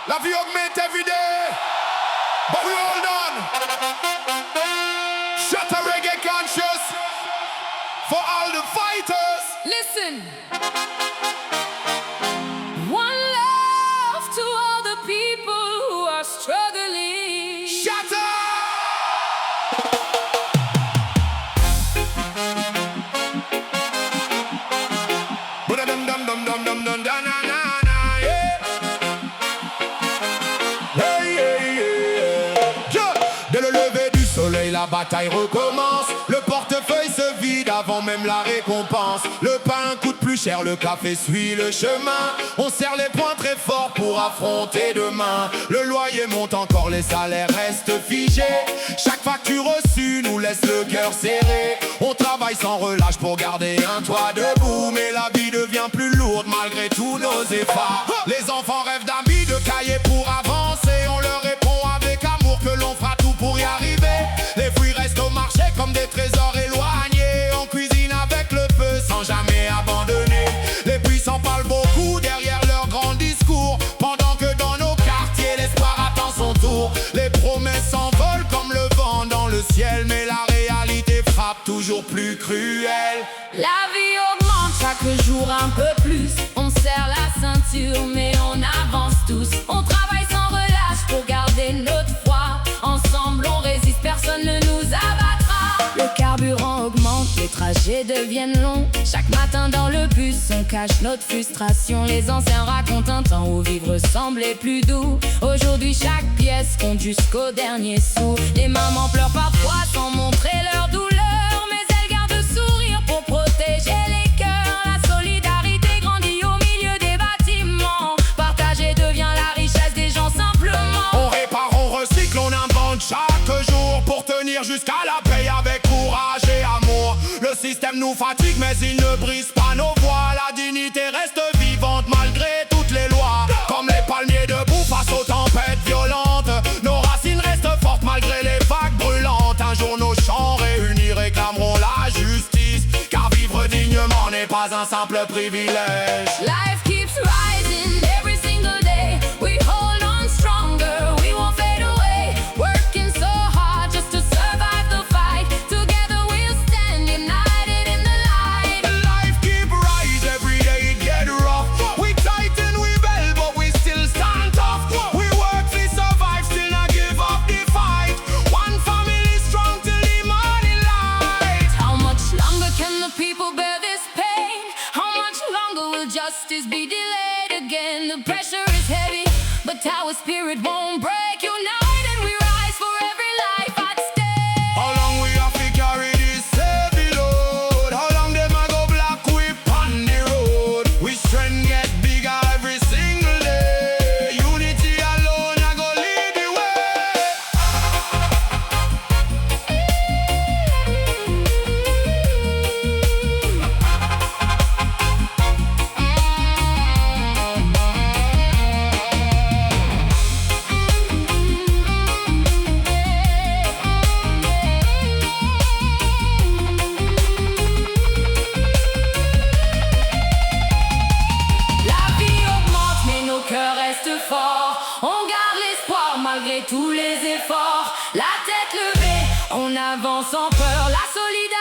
La vie augmente every day, but we hold on. Shut a reggae conscious for all the fighters. Listen. One love to all the people who are struggling. Shut up! Dès le lever du soleil, la bataille recommence. Le portefeuille se vide avant même la récompense. Le pain coûte plus cher, le café suit le chemin. On serre les poings très fort pour affronter demain. Le loyer monte encore, les salaires restent figés. Chaque facture reçue nous laisse le cœur serré. On travaille sans relâche pour garder un toit debout, mais la vie devient plus lourde malgré tous nos efforts. Les enfants rêvent d'amis, de cahiers pour avancer. On leur répond avec amour que l'on fera tout pour y arriver. Les fruits restent au marché comme des trésors éloignés. On cuisine avec le peu sans jamais abandonner. Les puissants parlent beaucoup derrière leurs grands discours, pendant que dans nos quartiers l'espoir attend son tour. Les promesses s'envolent comme le vent dans le ciel, mais la réalité frappe toujours plus cruelle. La vie augmente chaque jour un peu plus. On serre la ceinture mais on avance tous. On travaille sans relâche pour garder notre foi. Ensemble on résiste, personne ne nous abattra. Le carburant augmente, les trajets deviennent longs. Chaque matin dans le bus on cache notre frustration. Les anciens racontent un temps où vivre semblait plus doux. Aujourd'hui chaque pièce compte jusqu'au dernier sou. Les mamans pleurent parfois sans montrer leur douleur, mais elles gardent le sourire pour protéger les cœurs. La solidarité grandit au milieu des bâtiments. Partager devient la richesse des gens simplement. On répare, on recycle, on invente chaque jour pour tenir jusqu'à la paye avec courage et amour. Le système nous fatigue mais il ne brise pas nos voix. La dignité reste vivante malgré toutes les lois. Comme les palmiers debout face aux tempêtes violentes, nos racines restent fortes malgré les vagues brûlantes. Un jour nos chants réunis réclameront la justice, car vivre dignement n'est pas un simple privilège. Life keeps rising every single day. We hold on stronger, we won't fade away. Working so hard just to survive the fight. Together we'll stand united in the light. Life keep rise every day, it get rough. We tighten, we bend, but we still stand tough. We work, we survive, still not give up the fight. One family strong till the morning light. How much longer can the people bear this pain? How much longer will justice be delayed again? The pressure is heavy, but our spirit won't break. United we rise for every life at stake. How long we have to carry this heavy load? How long them a go black whip on the road? We strength get bigger every single day. Unity alone a go lead the way. La vie augmente mais nos cœurs restent forts. On garde l'espoir malgré tous les efforts. La tête levée, on avance sans peur. La solidarité